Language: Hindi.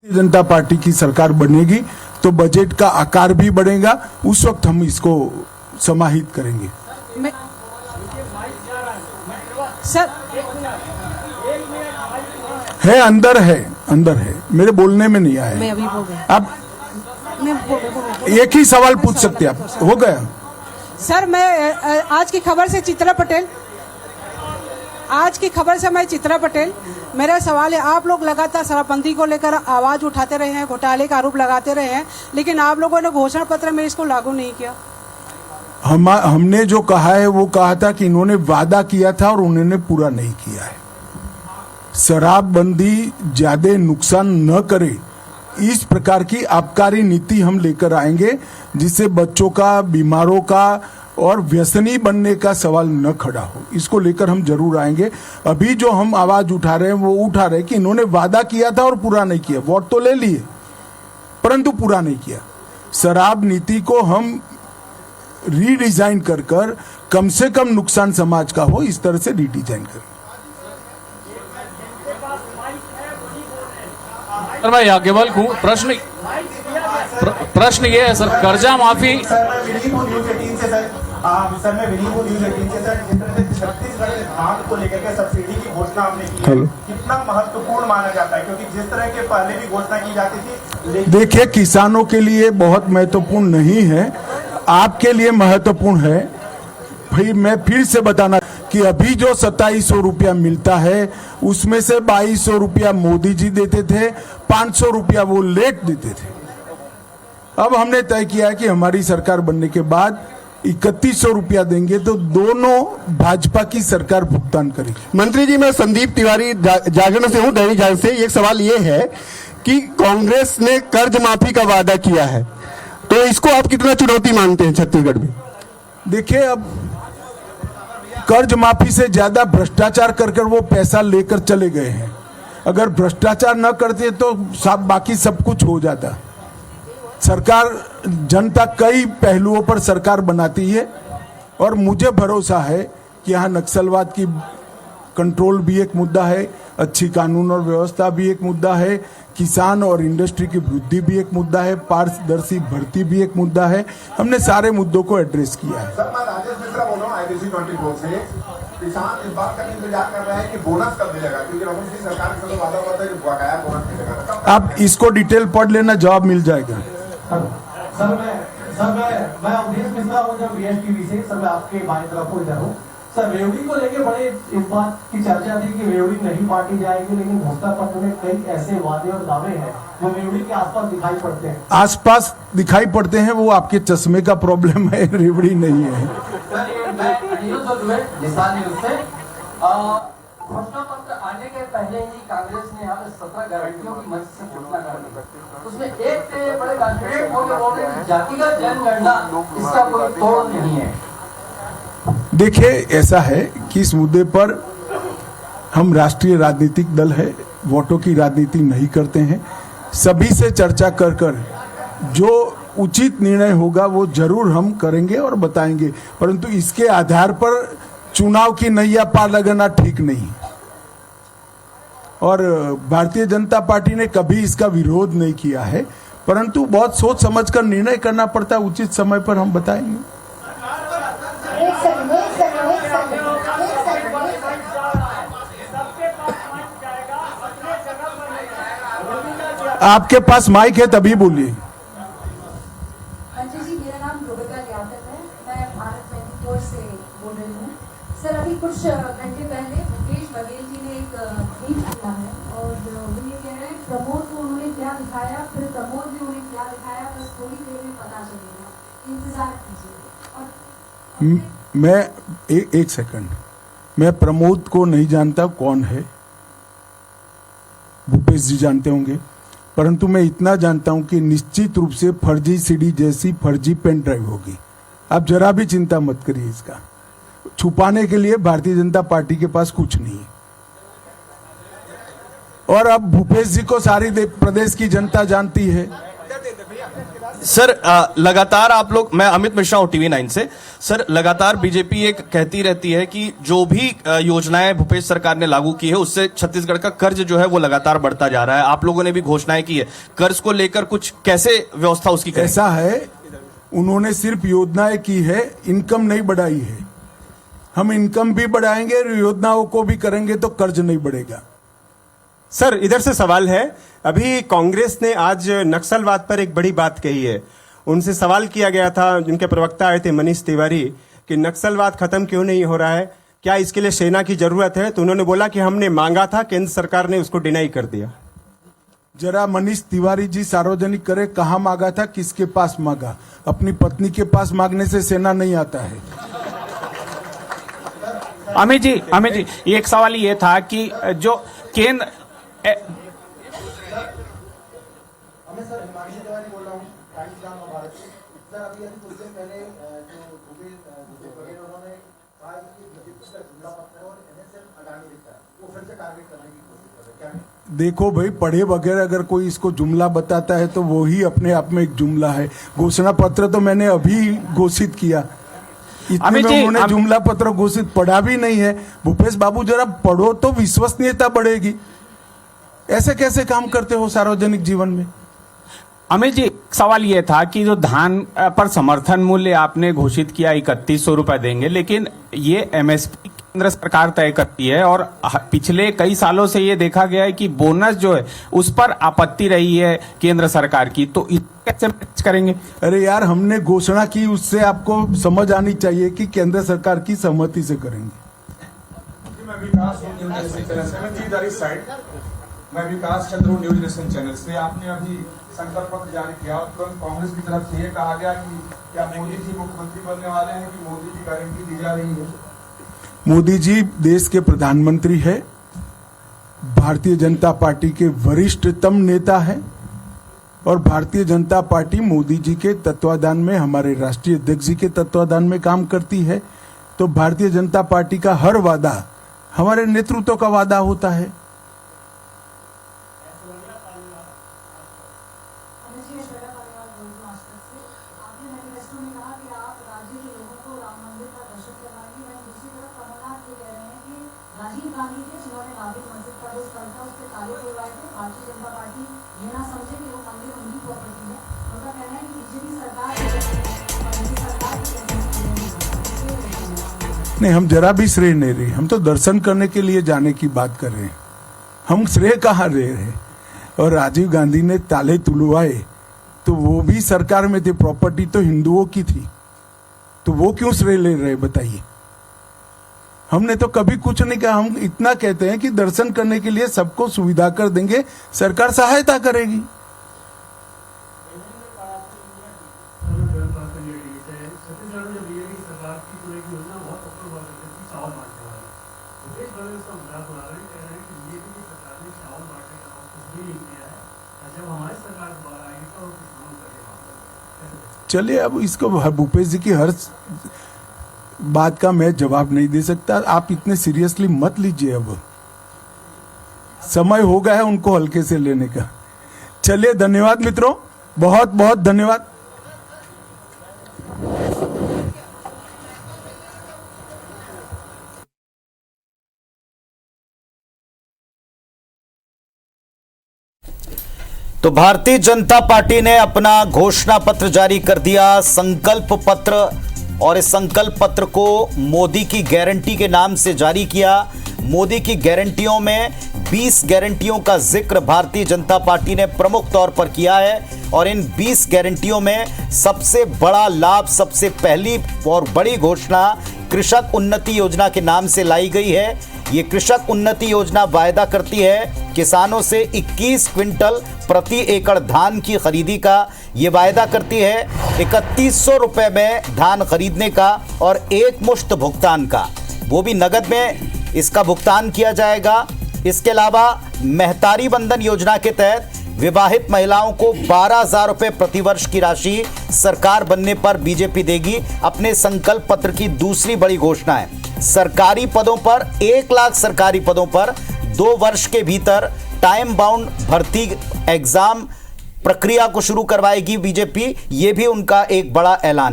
जनता पार्टी की सरकार बनेगी तो बजट का आकार भी बढ़ेगा, उस वक्त हम इसको समाहित करेंगे। सर है, अंदर है, मेरे बोलने में नहीं आया। मैं अभी बोल गया। आप एक ही सवाल पूछ सकते हैं, आप हो गया। सर मैं आज की खबर से मैं चित्रा पटेल, मेरा सवाल है, आप लोग लगातार शराबबंदी को लेकर आवाज उठाते रहे हैं, घोटाले का आरोप लगाते रहे हैं, लेकिन आप लोगों ने घोषणा पत्र में इसको लागू नहीं किया। हमने जो कहा है वो कहा था कि इन्होंने वादा किया था और उन्होंने पूरा नहीं किया है। शराबबंदी ज्यादा नुकसान न करे, इस प्रकार की आबकारी नीति हम लेकर आएंगे जिससे बच्चों का, बीमारों का और व्यसनी बनने का सवाल न खड़ा हो। इसको लेकर हम जरूर आएंगे। अभी जो हम आवाज उठा रहे हैं वो उठा रहे हैं कि इन्होंने वादा किया था और पूरा नहीं किया। वोट तो ले लिए परंतु पूरा नहीं किया। शराब नीति को हम रीडिजाइन कर कम से कम नुकसान समाज का हो, इस तरह से रीडिजाइन करें। सर मैं यहाँ केवल प्रश्न ये है सर, कर्जा माफी सर मैं विनीत हूँ न्यूज़ 18 से सर। जिस तरह से छत्तीसगढ़ के धान को लेकर के सब्सिडी की घोषणा आपने की है, कितना महत्वपूर्ण माना जाता है? क्योंकि जिस तरह के पहले भी घोषणा की जाती थी। देखिए, किसानों के लिए बहुत महत्वपूर्ण नहीं है, आपके लिए महत्वपूर्ण है। भाई मैं फिर से बताना कि अभी जो 2700 रुपया मिलता है उसमें से 2200 रुपया मोदी जी देते थे, 500 रुपया वो लेट देते थे। अब हमने तय किया है कि हमारी सरकार बनने के बाद 3100 रुपया देंगे, तो दोनों भाजपा की सरकार भुगतान करेगी। मंत्री जी, मैं संदीप तिवारी जागरण से हूं, दैनिक जागरण से। एक सवाल ये है कि कांग्रेस ने कर्ज माफी का वादा किया है, तो इसको आप कितना चुनौती मानते हैं छत्तीसगढ़ में? देखिए, अब कर्ज माफी से ज्यादा भ्रष्टाचार कर वो पैसा लेकर चले गए हैं। अगर भ्रष्टाचार न करते तो सब बाकी सब कुछ हो जाता। सरकार, जनता कई पहलुओं पर सरकार बनाती है और मुझे भरोसा है कि यहाँ नक्सलवाद की कंट्रोल भी एक मुद्दा है, अच्छी कानून और व्यवस्था भी एक मुद्दा है, किसान और इंडस्ट्री की वृद्धि भी एक मुद्दा है, पारदर्शी भर्ती भी एक मुद्दा है। हमने सारे मुद्दों को एड्रेस किया है। सर मैं राजेश मिश्रा बोल रहा हूँ IBC 24 से। किसान इस बात का इंतजार कर रहे हैं कि बोनस कब मिलेगा, क्योंकि रघुवर सिंह सरकार के साथ वादा हुआ था कि बकाया बोनस मिलेगा। आप इसको डिटेल पढ़ लेना, जवाब मिल जाएगा। सर मैं अवधेश मिश्रा हूँ, जब VSTV से। सर मैं आपके बाएं तरफ को इधर हूँ। सर रेवड़ी को लेके बड़े इस बात की चर्चा थी कि रेवड़ी नहीं बांटी जाएगी, लेकिन घोषणा पत्र में कई ऐसे वादे और दावे हैं जो रेवड़ी के आसपास दिखाई पड़ते हैं। आसपास दिखाई पड़ते हैं, वो आपके चश्मे का प्रॉब्लम है, रेवड़ी नहीं है। घोषणा पत्र आने के पहले ही कांग्रेस ने यहाँ पे 17 गारंटियों की मंच से घोषणा कर दी। उसमें एक बड़े कॉन्फिडेंट होकर बोल रहे हैं जातिगत जनगणना इसका कोई तोड़ नहीं है। देखिए, ऐसा है कि इस मुद्दे पर हम राष्ट्रीय राजनीतिक दल है, वोटों की राजनीति नहीं करते हैं। सभी से चर्चा कर जो उचित निर्णय होगा वो जरूर हम करेंगे और बताएंगे, परंतु इसके आधार पर चुनाव की नैया पार लगाना ठीक नहीं। और भारतीय जनता पार्टी ने कभी इसका विरोध नहीं किया है, परंतु बहुत सोच समझकर निर्णय करना पड़ता है। उचित समय पर हम बताएंगे। आपके पास माइक है, तभी बोलिए। जी, मेरा नाम रोबिका यादव है, मैं भारत 24 से बोल रही हूँ। सर अभी कुछ घंटे पहले मुकेश बघेल जी ने एक ट्वीट किया है और वो ये कह रहे हैं प्रमोद को उन्होंने क्या दिखाया, फिर प्रमोद ने उन्हें क्या दिखाया, बस थोड़ी देर में पता चलेगा, इंतजार कीजिए। मैं एक सेकंड, मैं प्रमोद को नहीं जानता कौन है, भूपेश जी जानते होंगे, परंतु मैं इतना जानता हूं कि निश्चित रूप से फर्जी सीडी जैसी फर्जी पेन ड्राइव होगी। आप जरा भी चिंता मत करिए, इसका छुपाने के लिए भारतीय जनता पार्टी के पास कुछ नहीं है। और अब भूपेश जी को सारी प्रदेश की जनता जानती है। सर लगातार आप लोग, मैं अमित मिश्रा हूं TV9 से। सर लगातार बीजेपी एक कहती रहती है कि जो भी योजनाएं भूपेश सरकार ने लागू की है उससे छत्तीसगढ़ का कर्ज जो है वो लगातार बढ़ता जा रहा है। आप लोगों ने भी घोषणाएं की है, कर्ज को लेकर कुछ कैसे व्यवस्था उसकी करें? ऐसा है, उन्होंने सिर्फ योजनाएं की है, इनकम नहीं बढ़ाई है। हम इनकम भी बढ़ाएंगे और योजनाओं को भी करेंगे तो कर्ज नहीं बढ़ेगा। सर इधर से सवाल है, अभी कांग्रेस ने आज नक्सलवाद पर एक बड़ी बात कही है। उनसे सवाल किया गया था, जिनके प्रवक्ता आए थे मनीष तिवारी, कि नक्सलवाद खत्म क्यों नहीं हो रहा है, क्या इसके लिए सेना की जरूरत है? तो उन्होंने बोला कि हमने मांगा था, केंद्र सरकार ने उसको डिनाई कर दिया। जरा मनीष तिवारी जी सार्वजनिक करे, कहाँ मांगा था, किसके पास मांगा? अपनी पत्नी के पास मांगने से सेना नहीं आता है। अमित जी एक सवाल ये था कि जो केंद्र मैं सर हिमांशु तिवारी बोल रहा हूँ, टाइम्स नाम भारत से। सर अभी कुछ दिन पहले जो भूपेश बघेल उन्होंने कहा कि बीजेपी का जुमला पत्र और NSL अडानी दिखता है, वो फिर से टारगेट करने की कोशिश कर रहे हैं, क्या? देखो भाई, पढ़े बगैर अगर कोई इसको जुमला बताता है तो वो ही अपने आप में एक जुमला है। घोषणा पत्र तो मैंने अभी घोषित किया, इतने में उन्होंने जुमला पत्र घोषित पढ़ा भी नहीं है। भूपेश बाबू जरा पढ़ो तो विश्वसनीयता बढ़ेगी। ऐसे कैसे काम करते हो सार्वजनिक जीवन में? अमित जी सवाल ये था कि जो धान पर समर्थन मूल्य आपने घोषित किया 3100 रुपए देंगे, लेकिन ये MSP केंद्र सरकार तय करती है और पिछले कई सालों से ये देखा गया है कि बोनस जो है उस पर आपत्ति रही है केंद्र सरकार की, तो कैसे मैच करेंगे? अरे यार, हमने घोषणा की, उससे आपको समझ आनी चाहिए कि केंद्र सरकार की सहमति से करेंगे। मैं विकास चंद्र न्यूज नेशन चैनल से। आपने अभी संकल्प पत्र जारी किया और तुरंत कांग्रेस की तरफ से ये कहा गया कि क्या मोदी जी मुख्यमंत्री बनने वाले हैं, कि मोदी जी गारंटी दी जा रही है? मोदी जी देश के प्रधानमंत्री है, भारतीय जनता पार्टी के वरिष्ठतम नेता है और भारतीय जनता पार्टी मोदी जी के तत्वाधान में, हमारे राष्ट्रीय अध्यक्ष जी के तत्वाधान में काम करती है। तो भारतीय जनता पार्टी का हर वादा हमारे नेतृत्व का वादा होता है। राजीव गांधी थे जिन्होंने बाबरी मस्जिद का जो स्थल था उसके ताले तोड़वाए थे। भारतीय जनता पार्टी ये ना समझे कि वो मंदिर उनकी प्रॉपर्टी है। उनका कहना है कि बीजेपी सरकार नहीं, हम जरा भी श्रेय नहीं रहे, हम तो दर्शन करने के लिए जाने की बात कर रहे हैं। हम श्रेय कहाँ ले रहे हैं? और राजीव गांधी ने ताले तुड़वाए तो वो भी सरकार में थे, प्रॉपर्टी तो हिंदुओं की थी, तो वो क्यों श्रेय ले रहे बताइए? हमने तो कभी कुछ नहीं कहा। हम इतना कहते हैं कि दर्शन करने के लिए सबको सुविधा कर देंगे, सरकार सहायता करेगी। चलिए, अब इसको भूपेश जी की हर बात का मैं जवाब नहीं दे सकता। आप इतने सीरियसली मत लीजिए, अब समय हो गया है उनको हल्के से लेने का। चलिए, धन्यवाद मित्रों, बहुत बहुत धन्यवाद। तो भारतीय जनता पार्टी ने अपना घोषणा पत्र जारी कर दिया, संकल्प पत्र, और इस संकल्प पत्र को मोदी की गारंटी के नाम से जारी किया। मोदी की गारंटियों में 20 गारंटियों का जिक्र भारतीय जनता पार्टी ने प्रमुख तौर पर किया है और इन 20 गारंटियों में सबसे बड़ा लाभ, सबसे पहली और बड़ी घोषणा कृषक उन्नति योजना के नाम से लाई गई है। ये कृषक उन्नति योजना वायदा करती है किसानों से 21 क्विंटल प्रति एकड़ धान की खरीदी का। ये वायदा करती है 3100 रुपए में धान खरीदने का और एक मुश्त भुगतान का, वो भी नगद में इसका भुगतान किया जाएगा। इसके अलावा महतारी बंधन योजना के तहत विवाहित महिलाओं को 12,000 रुपए प्रतिवर्ष की राशि सरकार बनने पर बीजेपी देगी। अपने संकल्प पत्र की दूसरी बड़ी घोषणा है सरकारी पदों पर 1 लाख सरकारी पदों पर 2 वर्ष के भीतर टाइम बाउंड भर्ती एग्जाम प्रक्रिया को शुरू करवाएगी बीजेपी, ये भी उनका एक बड़ा ऐलान है।